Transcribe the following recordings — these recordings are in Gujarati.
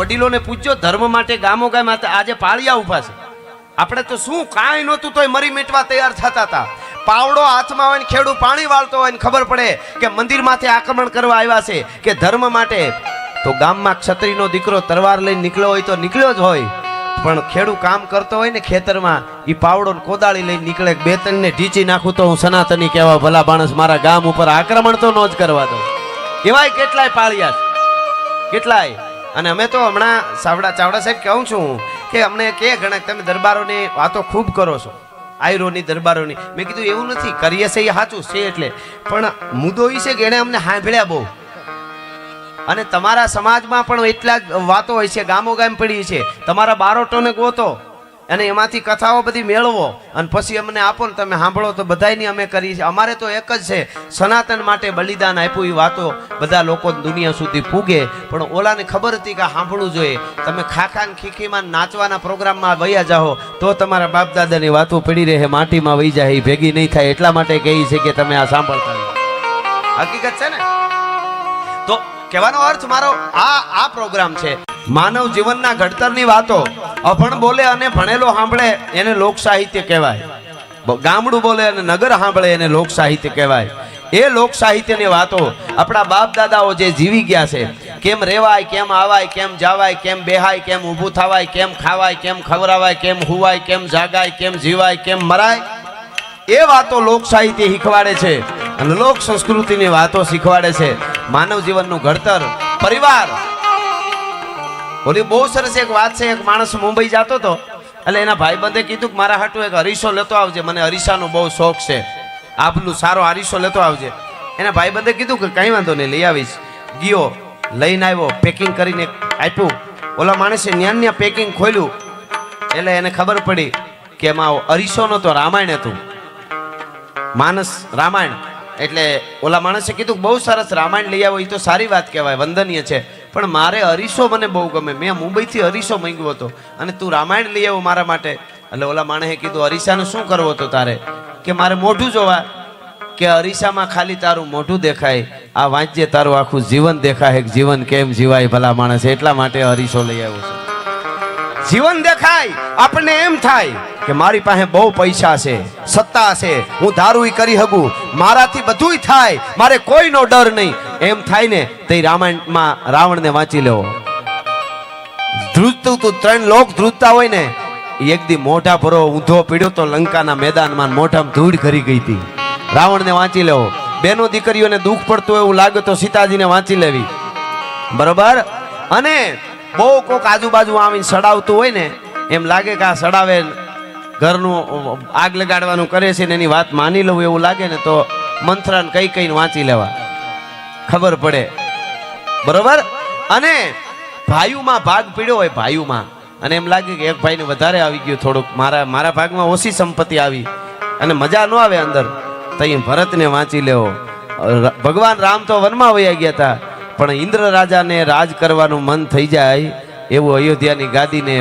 વડીલોને પૂછજો, ધર્મ માટે ગામો ગામ આજે પાળિયા ઊભા છે. આપણે તો શું કાંઈ નહોતું તોય મરી મીટવા તૈયાર થતા હતા. પાવડો હાથમાં હોય ને ખેડૂત પાણી વાળતો હોય ને ખબર પડે કે મંદિરમાંથી આક્રમણ કરવા આવ્યા છે કે ધર્મ માટે, તો ગામમાં ક્ષત્રિયનો દીકરો તલવાર લઈને નીકળ્યો હોય તો નીકળ્યો જ હોય, પણ ખેડૂત કામ કરતો હોય ને ખેતરમાં, એ પાવડો ને કોદાળી લઈને નીકળે. બે ત્રણને ઢીચી નાખું તો હું સનાતની કહેવા, ભલા માણસ મારા ગામ ઉપર આક્રમણ તો ન જ કરવા દો. એવાય કેટલાય પાળિયા કેટલાય. અને અમે તો હમણાં ચાવડા સાહેબ કહું છું કે અમને કે ઘણા તમે દરબારોની વાતો ખૂબ કરો છો, આયરોની દરબારોની. મેં કીધું એવું નથી, કરીએ છે એ સાચું છે એટલે, પણ મુદ્દો એ છે કે એણે અમને સાંભળ્યા બહુ. અને તમારા સમાજમાં પણ એટલા જ વાતો હોય છે, ગામો ગામ પડી છે. તમારા બારોટોને ગોતો અને એમાંથી કથાઓ બધી મેળવો અને પછી અમને આપો ને તમે સાંભળો તો બધાયની અમે કરી છે. અમારે તો એક જ છે, સનાતન માટે બલિદાન આપ્યું. એ વાતો બધા લોકો દુનિયા સુધી પૂગે, પણ ઓલાને ખબર હતી કે સાંભળવું જોઈએ. તમે ખાખાન ખીખીમાં નાચવાના પ્રોગ્રામમાં વયા જાઓ તો તમારા બાપ દાદાની વાતો પડી રહે, માટીમાં વહી જાય, ભેગી નહીં થાય. એટલા માટે કહી છે કે તમે આ સાંભળતા. હકીકત છે ને. તો કહેવાનો અર્થ મારો આ પ્રોગ્રામ છે માનવ જીવનના ઘડતરની વાતો. અભણ બોલે અને ભણેલો સાંભળે એને લોક સાહિત્ય કહેવાય. ગામડું બોલે અને નગર સાંભળે એને લોક સાહિત્ય કહેવાય. એ લોક સાહિત્યની વાતો આપણા બાપ દાદાઓ જે જીવી ગયા છે, કેમ રેવાય, કેમ આવાય, કેમ જાવાય, કેમ બેહાય, કેમ ઊભું થવાય, કેમ ખાવાય, કેમ ખવરાવાય, કેમ હુવાય, કેમ જાગાય, કેમ જીવાય, કેમ મરાય, એ વાતો લોક સાહિત્ય શીખવાડે છે અને લોક સંસ્કૃતિની વાતો શીખવાડે છે. માનવ જીવનનું ઘડતર પરિવાર. ઓલી બહુ સરસ એક વાત છે, એક માણસ મુંબઈ જતો હતો એટલે એના ભાઈબંધે કીધું કે મારા હાટુ એક અરીસો લેતો આવજે, મને અરીસાનો બહુ શોખ છે, આપનું સારો અરીસો લેતો આવજે. એના ભાઈબંધે કીધું કે કંઈ વાંધો નહીં, લઈ આવીશ. ગયો, લઈને આવ્યો, પેકિંગ કરીને આપ્યું. ઓલા માણસે ન્યા પેકિંગ ખોલ્યું એટલે એને ખબર પડી કે એમાં અરીસો નતો, રામાયણ હતું. માનસ રામાયણ. એટલે ઓલા માણસે કીધું બહુ સરસ, રામાયણ લઈ આવો, એ તો સારી વાત કહેવાય, વંદનીય છે, પણ મારે અરીસો મને બહુ ગમે, મેં મુંબઈથી અરીસો માંગ્યો હતો અને તું રામાયણ લઈ આવો મારા માટે. એટલે ઓલા માણસે કીધું અરીસાને શું કરવો હતો તારે? કે મારે મોઢું જોવા. કે અરીસામાં ખાલી તારું મોઢું દેખાય, આ વાંચજે તારું આખું જીવન દેખાય, જીવન કેમ જીવાય ભલા માણસ, એટલા માટે અરીસો લઈ આવ્યો છે. જીવન દેખાય આપણને એમ થાય કે મારી પાસે બહુ પૈસા છે, સત્તા છે, હું ધારું કરી શકું, મારાથી બધુંય થાય, મારે કોઈનો ડર નહીં, એમ થાય ને તે રામાયણમાં રાવણને વાંચી લેવો. ધ્રુજતું તું 3 લોક ધ્રુજતા હોય ને, એક દી મોઢા ભરો ઊંધો પીડ્યો તો લંકાના મેદાનમાં મોઢામાં ધૂળ ખરી ગઈ હતી. રાવણને વાંચી લેવો. બેનો દીકરીઓને દુઃખ પડતું એવું લાગે તો સીતાજીને વાંચી લેવી. બરોબર. અને બહુ કોક આજુબાજુ આવીને સડાવતું હોય ને, એમ લાગે કે આ સડાવે ઘરનું આગ લગાડવાનું કરે છે ને એની વાત માની લઉં એવું લાગે ને તો મંત્રને કઈ કઈને વાંચી લેવા, ખબર પડે. બરોબર. અને ભાઈઓમાં ભાગ પીડ્યો હોય, ભાઈઓમાં, અને એમ લાગે કે એક ભાઈને વધારે આવી ગયું, થોડુંક મારા ભાગમાં ઓછી સંપત્તિ આવી અને મજા ન આવે અંદર, તો અહીં ભરતને વાંચી લેવો. ભગવાન રામ તો વનમાં વયા ગયા હતા, પણ ઇન્દ્ર રાજાને રાજ કરવાનું મન થઈ જાય એવું અયોધ્યાની ગાદીને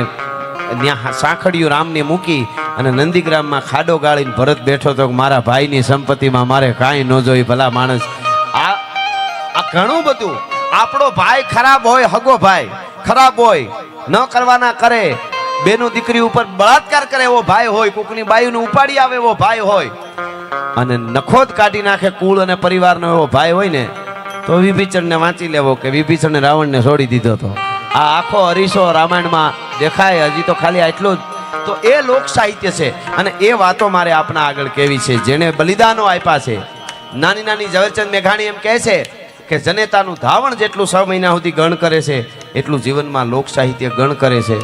ત્યાં સાંખડિયું રામને મૂકી અને નંદીગ્રામમાં ખાડો ગાળીને ભરત બેઠો તો મારા ભાઈની સંપત્તિમાં મારે કાંઈ ન જોઈ. ભલા માણસ, આ ઘણું બધું. આપણો ભાઈ ખરાબ હોય, હગો ભાઈ ખરાબ હોય, ન કરવાના કરે, બેનો દીકરી ઉપર બળાત્કાર કરે એવો ભાઈ હોય, કોકની બાયુને ઉપાડી આવે એવો ભાઈ હોય, અને નખોદ કાઢી નાખે કુળ અને પરિવારનો એવો ભાઈ હોય ને, તો વિભીષણને વાંચી લેવો કે વિભીષણે રાવણને છોડી દીધો હતો. આ આખો અરીસો રામાયણમાં દેખાય. હજી તો ખાલી આટલું જ. તો એ લોક સાહિત્ય છે અને એ વાતો મારે આપના આગળ કેવી છે, જેને બલિદાનો આપ્યા છે. નાની નાની ઝવેરચંદ મેઘાણી એમ કહે છે કે જનેતાનું ધાવણ જેટલું 6 મહિના સુધી ગણ કરે છે એટલું જીવનમાં લોક સાહિત્ય ગણ કરે છે.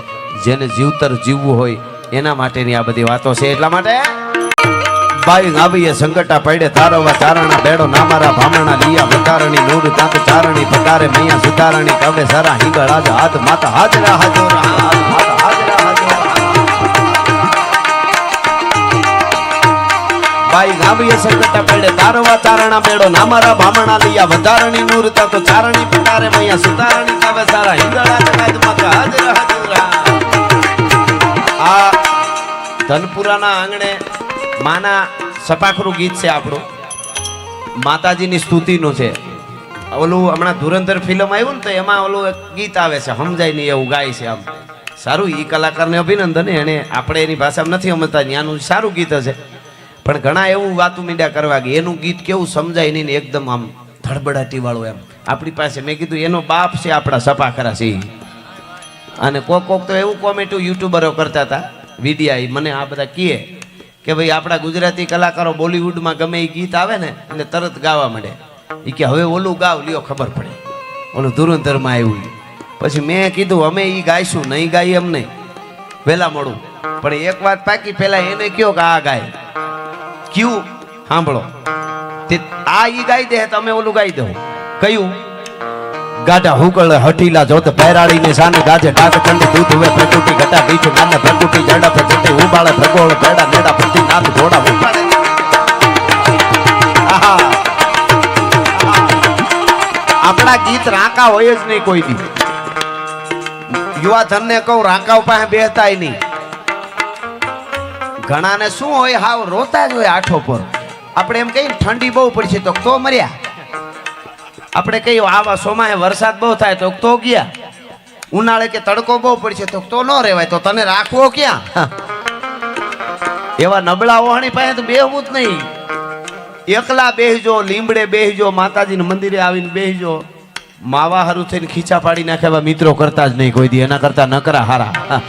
જેને જીવતર જીવવું હોય એના માટેની આ બધી વાતો છે. એટલા માટે બાઈ આવીએ સંકટા પડે તારવા ચારણા બેડો ના મારા ભામણા લીયા વધારણી નૂર તાંત ચારણી પગારે મૈયા સુધારણી કવડે સારા હિંગળ આજ હાથ માતા હાજરા હાજરા માતા હાજરા હાજરા. બાઈ આવીએ સંકટા પડે તારવા ચારણા બેડો ના મારા ભામણા લીયા વધારણી નૂર તાંત ચારણી પગારે મૈયા સુધારણી કવડે સારા હિંગળ આજ હાથ માતા હાજરા હાજરા. આ ધનપુરાના આંગણે માના સપાખરું ગીત છે આપણું, માતાજીની સ્તુતિનું છે. ઓલું હમણાં ધુરંધર ફિલ્મ આવ્યું ને તો એમાં ઓલું એક ગીત આવે છે સમજાય નહીં એવું ગાય છે આમ સારું એ કલાકારને અભિનંદન એને આપણે એની ભાષામાં નથી સમજતા ત્યાંનું સારું ગીત હશે પણ ઘણા એવું વાતું મીંડા કરવા કે એનું ગીત કેવું સમજાય નહીં ને એકદમ આમ ધડબડાટી વાળું એમ આપણી પાસે મેં કીધું એનો બાપ છે આપણા સપા ખરા છે અને કોક તો એવું કોમેન્ટો યુટ્યુબરો કરતા હતા વિડિયા મને આ બધા કહે કે ભાઈ આપણા ગુજરાતી કલાકારો બોલિવૂડમાં ગમે એ ગીત આવે ને એટલે તરત ગાવા માંડે એ કે હવે ઓલું ગાવ લ્યો ખબર પડે ઓલું ધુરંધરમાં આવ્યું પછી મેં કીધું અમે એ ગાઈશું નહીં ગાઈ એમ નહીં વહેલા મોડું પણ એક વાત પાકી પેલા એને કયો કે આ ગાય ક્યું સાંભળો તે આ ઈ ગાઈ દે તમે ઓલું ગાઈ દો કયું ગાડા હુકળ હઠીલા જોત પહેરાડી ને સાને ગાજે ડાક ચંડી દૂધ હવે પ્રકૃતિ ઘટા બીજ નાને પ્રકૃતિ જડા પ્રકૃતિ ઉબાળે ભગોળ પેડા નેડા પ્રતિ નાથ ઘોડા ઉપાડે આહા આપણા ગીત રાંકા હોય જ નહીં કોઈ દી યુવા ધનને કહું રાંકા પાસે બેહતાય નહીં ઘણાને શું હોય હાવ રોતા જ હોય આઠો પર આપણે એમ કહીએ ઠંડી બહુ પડશે તો મર્યા આપણે કહીએ આવા સોમાએ વરસાદ બહુ થાય તો ગયા ઉનાળે કે તડકો બહુ પડશે તો ન રહેવાય તો તને રાખવો ક્યાં એવા નબળા ઓહણી પાસે તો બેહવું જ નહીં એકલા બેહજો લીમડે બેહજો માતાજીના મંદિરે આવીને બેહજો માવા હારું થઈને ખીચા પાડી નાખે એવા મિત્રો કરતા જ નહીં કોઈ દી એના કરતા નકરા હારા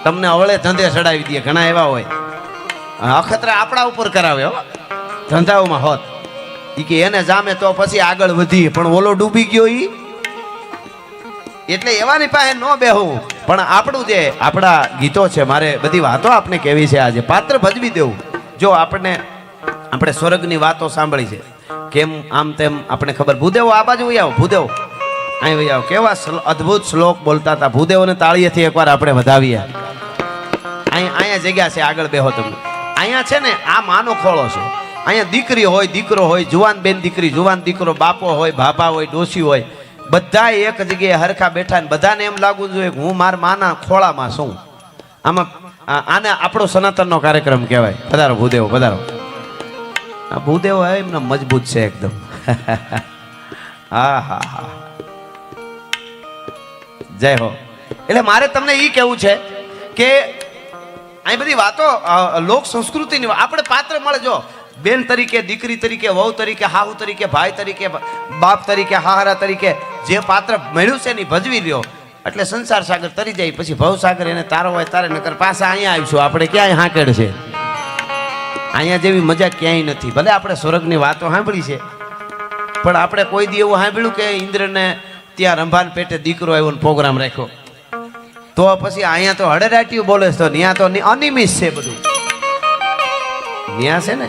તમને અવળે ધંધે ચડાવી દે ઘણા એવા હોય અખતરા આપણા ઉપર કરાવે ધંધાઓમાં હોત ઈ કે એને જામે તો પછી આગળ વધી પણ ઓલો ડૂબી ગયો ઈ એટલે એવાની પાસે ન બેહવું પણ આપણું જે આપણા ગીતો છે મારે બધી વાતો આપણે કેવી છે આજે પાત્ર ભજવી દેવું જો આપણે સ્વર્ગની વાતો સાંભળી છે કેમ આમ તેમ આપણે ખબર ભૂદેવો આ બાજુ આવો ભૂદેવો અહીં આવો કેવા અદ્ભુત શ્લોક બોલતા હતા ભૂદેવોને તાળીએથી એકવાર આપણે વધાવીએ અહીંયા જગ્યા છે આગળ બેહો તમે અહીંયા છે ને આ માનો ખોળો છે અહીંયા દીકરી હોય દીકરો હોય જુવાન બેન દીકરી જુવાન દીકરો બાપો હોય બાપા હોય ડોશી હોય બધા એક જગ્યાએ હરખા બેઠા ને બધાને એમ લાગવું જોઈએ કે હું મારા માના ખોળામાં છું આમાં આને આપણો સનાતનનો કાર્યક્રમ કહેવાય પધારો ભૂદેવો પધારો ભૂદેવો એમને મજબૂત છે એકદમ હા હા હા જય હો એટલે મારે તમને એ કેવું છે કે આ બધી વાતો લોક સંસ્કૃતિની આપણે પાત્ર મળે જો બેન તરીકે દીકરી તરીકે વહુ તરીકે હાહુ તરીકે ભાઈ તરીકે બાપ તરીકે હાહરા તરીકે જે પાત્ર મળ્યું છે ને ભજવી લ્યો એટલે સંસાર સાગર તરી જાય પછી ભવ સાગર એને તારો હોય તારે નકર પાછા અહીંયા આવીશું આપણે ક્યાંય હાંકેડ છે અહીંયા જેવી મજા ક્યાંય નથી ભલે આપણે સ્વર્ગની વાતો સાંભળી છે પણ આપણે કોઈ દી એવું સાંભળ્યું કે ઇન્દ્રને ત્યાં રંભાન પેટે દીકરો આવ્યો ને પ્રોગ્રામ રાખ્યો તો પછી અહીંયા તો હડેરાટીયું બોલે તો ત્યાં તો અનિમિત છે બધું ત્યાં છે ને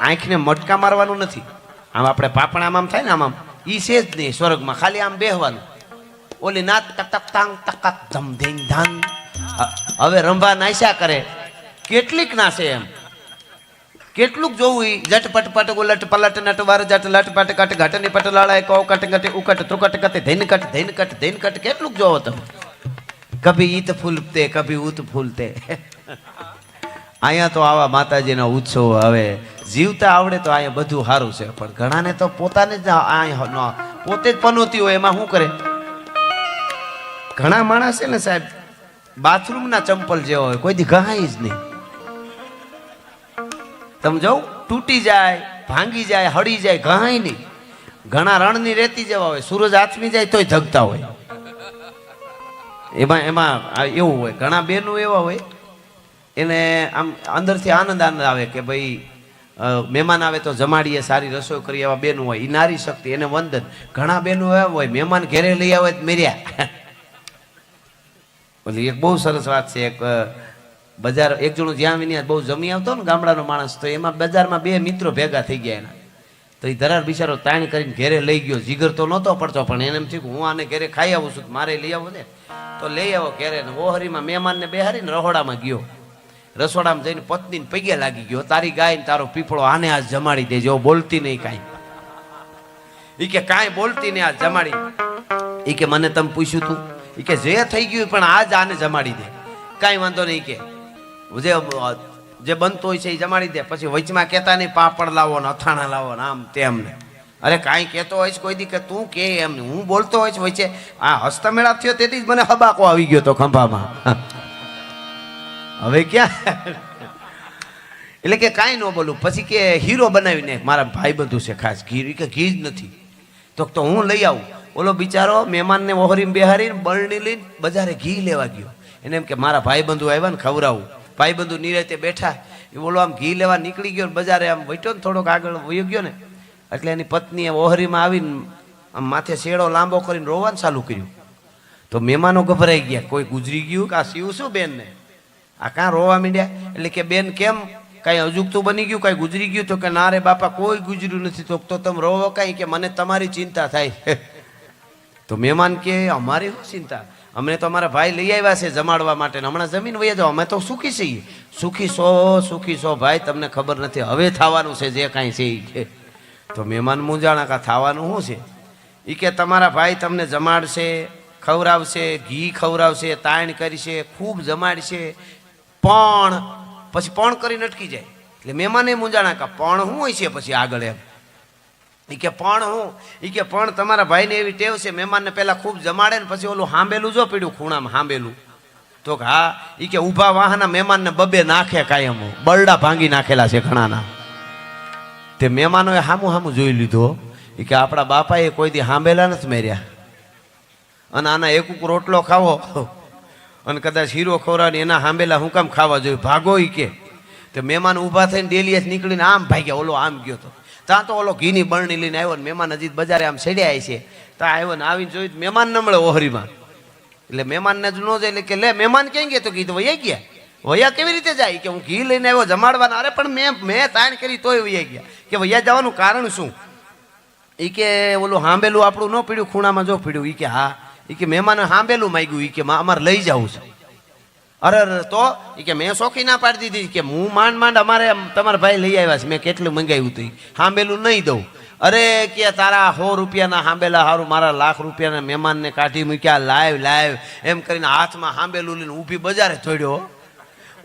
આંખને મટકા મારવાનું નથી આમ આપણે પાપણામાં આમ થાય ને આમ ઈ છે જ નહીં સ્વર્ગમાં ખાલી આમ બેહવાનું ઓલી નાત ટક તાંગ ટક ધમ ધીંગ ધાન હવે રંભા નાસ્યા કરે કેટલીક નાશે એમ કેટલુંક જોવું ઈ જટપટ પટ ઉલટ પલટ નટ વાર જટ લટ પટ કટ ઘટની પટ લાળાય કો કટ ઘટે ઉકટ ત્રુકટ કટ ધૈન કટ કેટલુંક જોવો તમે કભી ઈત ફૂલતે કભી ઉત ફૂલતે અહીંયા તો આવા માતાજીના ઉત્સવ હવે જીવતા આવડે તો અહીંયા બધું સારું છે પણ ઘણાને તો પોતાને જ પોતે જ પનોતી હોય એમાં શું કરે ઘણા માણસ છે ને સાહેબ બાથરૂમના ચંપલ જેવો હોય કોઈ દી ગહાય જ નહીં તમે જાઓ તૂટી જાય ભાંગી જાય હળી જાય ગહાય નહીં ઘણા રણની રેતી જેવા હોય સૂરજ આથમી જાય તોય ધગતા હોય એમાં એવું હોય ઘણા બેનો એવા હોય એને આમ અંદરથી આનંદ આવે કે ભાઈ મહેમાન આવે તો જમાડીએ સારી રસોઈ કરી એવા બેનો હોય એ નારી શક્તિ એને વંદન ઘણા બેનો એવા હોય મહેમાન ઘેરે લઈ આવે મેર્યા ઓલી એક બહુ સરસ વાત છે એક બજાર એક જણો જ્યાં વિની બહુ જમી આવતો ને ગામડાનો માણસ તો એમાં બજારમાં બે મિત્રો ભેગા થઈ ગયા એના તો એ ધરાર બિચારો તાણ કરીને ઘેરે લઈ ગયો જીગર તો નહોતો પડતો પણ એને એમ થયું હું આને ઘેરે ખાઈ આવું છું મારે લઈ આવું ને તો લઈ આવો ઘેરે ને ઓહરીમાં મહેમાનને બેહારીને રહોડામાં ગયો રસોડામાં જઈને પત્નીને પગે લાગી ગયો તારી ગાય ને તારો પીપળો આને આજ જમાડી દેજો બોલતી નહીં કાંઈ એ કે કાંઈ બોલતી નહીં આજ જમાડી એ કે મને તમે પૂછ્યું તું એ કે જે થઈ ગયું પણ આજ આને જમાડી દે કાંઈ વાંધો નહીં કે જે બનતો હોય છે એ જમાડી દે પછી વચમાં કહેતા નહીં પાપડ લાવો ને અથાણા લાવો ને આમ તેમ ને અરે કાંઈ કહેતો હોઈશ કોઈ દી કે તું કે એમ હું બોલતો હોઈશ હોય છે આ હસ્તમેળાપ થયો તેથી જ મને હબાકો આવી ગયો તો ખંભામાં. હવે ક્યાં એટલે કે કાંઈ ન બોલું. પછી કે હીરો બનાવીને મારા ભાઈ બધું છે ખાસ ઘી કે ઘી જ નથી તો હું લઈ આવું. ઓલો બિચારો મહેમાનને ઓહરીમાં બેહારીને બરણી લઈને બજારે ઘી લેવા ગયો. એને એમ કે મારા ભાઈ બંધુ આવ્યા ને ખવડાવું. ભાઈ બંધુ નિરાતે બેઠા એ બોલો આમ ઘી લેવા નીકળી ગયો બજારે આમ વટ્યો ને થોડોક આગળ વયો ગયો ને એટલે એની પત્નીએ ઓહરીમાં આવીને આમ માથે શેડો લાંબો કરીને રોવાનું ચાલુ કર્યું. તો મહેમાનો ગભરાઈ ગયા કોઈ ગુજરી ગયું કે આ સીવું શું બેનને આ કાં રોવા માંડ્યા. એટલે કે બેન કેમ કાંઈ અજુગતું બની ગયું કાંઈ ગુજરી ગયું તો કે ના રે બાપા કોઈ ગુજર્યું નથી. તો તમે રોવો કાંઈ કે મને તમારી ચિંતા થાય. તો મહેમાન કે અમારી શું ચિંતા અમને તો અમારા ભાઈ લઈ આવ્યા છે જમાડવા માટે હમણાં જમીન વહી જાઓ અમે તો સુખી છીએ. સુખી છો ભાઈ તમને ખબર નથી હવે થવાનું છે જે કાંઈ છે એ કે. તો મહેમાન મૂંઝાણા કા થવાનું શું છે એ કે તમારા ભાઈ તમને જમાડશે ખવડાવશે ઘી ખવડાવશે તાણ કરશે ખૂબ જમાડશે પણ પછી પણ કરીને અટકી જાય. એટલે મહેમાને મૂંઝાણા કા પણ શું હોય છે પછી આગળ એમ એ કે પણ હું એ કે પણ તમારા ભાઈને એવી ટેવ છે મહેમાનને પહેલાં ખૂબ જમાડે ને પછી ઓલું હાંબેલું જો પીડ્યું ખૂણામાં હાંબેલું તો કે હા એ કે ઊભા વાહના મહેમાનને બબે નાખે કાયમ બરડા ભાંગી નાખેલા છે ઘણાના. તે મહેમાનોએ હામું જોઈ લીધો એ કે આપણા બાપાએ કોઈ દી હાંબેલા નથી મેર્યા અને આના એક રોટલો ખાવો અને કદાચ હીરો ખવડાવે એના હાંબેલા હું કામ ખાવા જોઈએ ભાગો એ કે. તે મહેમાન ઊભા થઈને ડેલીએ નીકળીને આમ ભાગ્યા ઓલો આમ ગયો તો ત્યાં તો ઓલો ઘીની બરણી લઈને આવ્યો ને મહેમાન હજી બજારે આમ સેડ્યા છે ત્યાં આવ્યો ને આવીને જોયું મહેમાન ન મળે ઓહરીમાં. એટલે મહેમાનને જ ન જાય એટલે કે લે મહેમાન ક્યાં ગયા તો કીધું વૈયા ગયા. વૈયા કેવી રીતે જાય કે હું ઘી લઈને આવ્યો જમાડવાના. અરે પણ મેં તાણ કરી તોય વૈયા ગયા. કે વૈયા જવાનું કારણ શું એ કે ઓલું હાંબેલું આપણું ન પીડ્યું ખૂણામાં જો પીડ્યું એ કે હા એ કે મહેમાને હાંબેલું માંગ્યું એ કે અમારે લઈ જવું છે. અરે તો એ કે મેં શોખી ના પાડી દીધી કે હું માંડ અમારે તમારા ભાઈ લઈ આવ્યા છે મેં કેટલું મંગાવ્યું હતું હાંબેલું નહીં દઉં. અરે કે તારા 100 રૂપિયાના હાંબેલા સારું મારા લાખ રૂપિયાના મહેમાનને કાઢી મૂક્યા લાઈવ એમ કરીને હાથમાં હાંબેલું લઈને ઊભી બજારે થોડ્યો.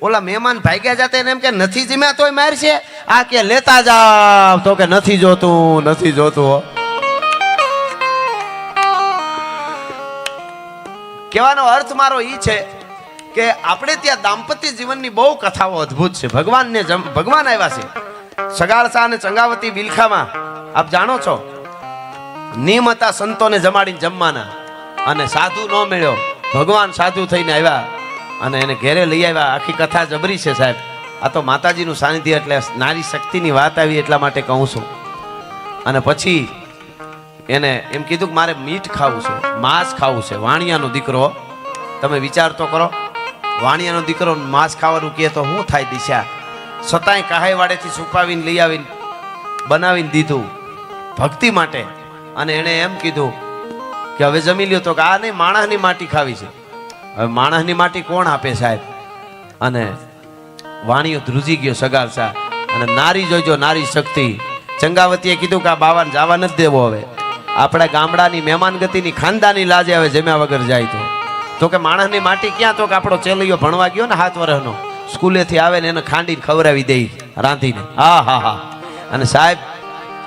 ઓલા મહેમાન ભાગ્યા જાતે એમ કે નથી જીમ્યા તોય મારશે આ કે લેતા જાવ તો કે નથી જોતું. કહેવાનો અર્થ મારો ઈ છે કે આપણે ત્યાં દાંપત્ય જીવનની બહુ કથાઓ અદ્ભુત છે. ભગવાન આવ્યા છે સગાળસા અને ચંગાવતી બિલખામાં આપ જાણો છો નિયમ હતા સંતોને જમાડીને જમવાના અને સાધુ ન મળ્યો ભગવાન સાધુ થઈને આવ્યા અને એને ઘેરે લઈ આવ્યા. આખી કથા જબરી છે સાહેબ. આ તો માતાજીનું સાનિધ્ય એટલે નારી શક્તિની વાત આવી એટલા માટે કહું છું. અને પછી એને એમ કીધું કે મારે મીઠ ખાવું છે માંસ ખાવું છે. વાણિયાનો દીકરો તમે વિચાર તો કરો વાણિયાનો દીકરો માંસ ખાવાનું કહે તો શું થાય દિશા. છતાંય કહાઈ વાડેથી છુપાવીને લઈ આવીને બનાવીને દીધું ભક્તિ માટે. અને એણે એમ કીધું કે હવે જમી લ્યો તો કે આ નહીં માણસની માટી ખાવી છે. હવે માણસની માટી કોણ આપે સાહેબ. અને વાણીઓ ધ્રુજી ગયો સગારસા અને નારી જોજો નારી શક્તિ. ચંગાવતીએ કીધું કે આ બાવાને જવા નથી દેવો હવે આપણા ગામડાની મહેમાન ગતિની ખાનદાની લાજે હવે જમ્યા વગર જાય તો કે માણસની માટી ક્યાં તો કે આપણો ચેલૈયો ભણવા ગયો ને 7 વર્ષનો સ્કૂલેથી આવે ને એને ખાંડીને ખવડાવી દઈ રાંધીને. હા અને સાહેબ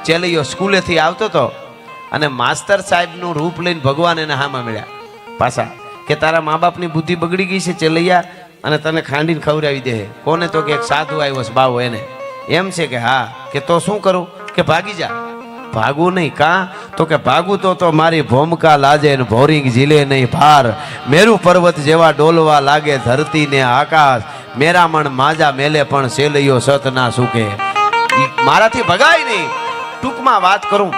ચેલૈયો સ્કૂલેથી આવતો હતો અને માસ્તર સાહેબનું રૂપ લઈને ભગવાન એને હામાં મળ્યા પાછા કે તારા મા બાપની બુદ્ધિ બગડી ગઈ છે ચેલૈયા અને તને ખાંડીને ખવડાવી દે. કોને તો કે એક સાધુ આવ્યો છે બાવો એને એમ છે કે હા કે તો શું કરું કે ભાગી જા. ભાગવું નહીં કાં તો કે ભાગું તો મારી ભૂમકા લાજે ને ભોરિંગ ઝીલે નહીં ભાર મેરુ પર્વત જેવા ડોલવા લાગે ધરતી ને આકાશ મેરામણ માજા મેલે પણ સેલૈયો સત ના સુકે. મારાથી ભગાય નહીં. ટૂંકમાં વાત કરું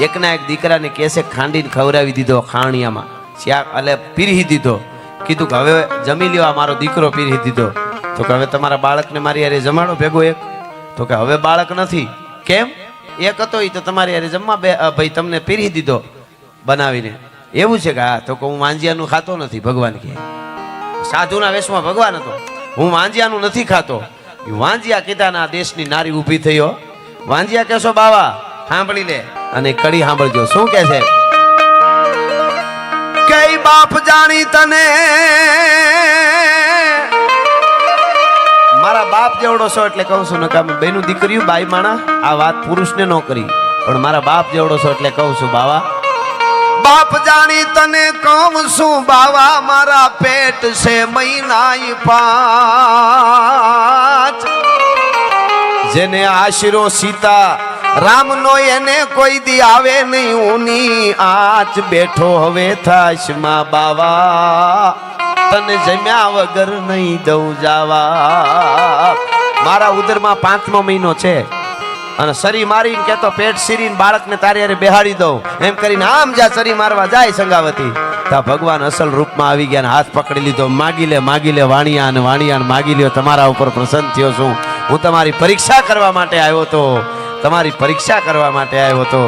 એકના એક દીકરાને કેસે ખાંડીને ખવડાવી દીધો ખાણિયામાં શાક એટલે પીરહી દીધો. કીધું કે હવે જમી લ્યો આ મારો દીકરો પીરહી દીધો. તો કે હવે તમારા બાળકને મારી યારે જમાડો ભેગો એક. તો કે હવે બાળક નથી. કેમ એક હતો એ તો તમારી યારે જમવા ભાઈ તમને પીરહી દીધો બનાવીને. એવું છે કે હા તો કે હું વાંજિયાનું ખાતો નથી. ભગવાન કહે સાધુના વેશમાં ભગવાન હતો હું વાંજિયાનું નથી ખાતો. વાંજિયા કીધાના દેશની નારી ઊભી થયો. વાંજિયા કહેશો બાવા સાંભળી લે અને કડી સાંભળજો શું કે છે. કઈ બાપ જાણી તને મારા બાપ જેવડો છો એટલે કહું છું ને કે બેનું દીકરીયું બાઈ માણા આ વાત પુરુષને ન કરી પણ મારા બાપ જેવડો છો એટલે કહું છું બાવા, બાપ જાણી તને કહું છું બાવા, મારા પેટ છે મહિના 5, જેને આશરો સીતા રામનો એને કોઈ દી આવે નહીં ઊની આંચ, બેઠો હવે થાશ માં બાવા, તને જમ્યા વગર નહીં દઉં જાવા. મારા ઉદરમાં 5મો મહિનો છે અને સરી મારીને કેતો પેટ સીરીને બાળકને તારી હારે બેહાડી દઉં એમ કરીને આમ જા સરી મારવા જાય સંગાવતી, તા ભગવાન અસલ રૂપમાં આવી ગયા, હાથ પકડી લીધો, માગી લે વાણિયા, અને વાણિયા માગી લ્યો, તમારા ઉપર પ્રસન્ન થયો છું, હું તમારી પરીક્ષા કરવા માટે આવ્યો તો, તમારી પરીક્ષા કરવા માટે આવ્યો તો.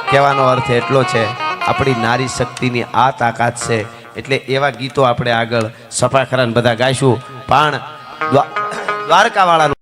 કહેવાનો અર્થ એટલો છે, આપણી નારી શક્તિની આ તાકાત છે. એટલે એવા ગીતો આપણે આગળ સફાખરાને બધા ગાઈશું, પણ દ્વારકાવાળાનું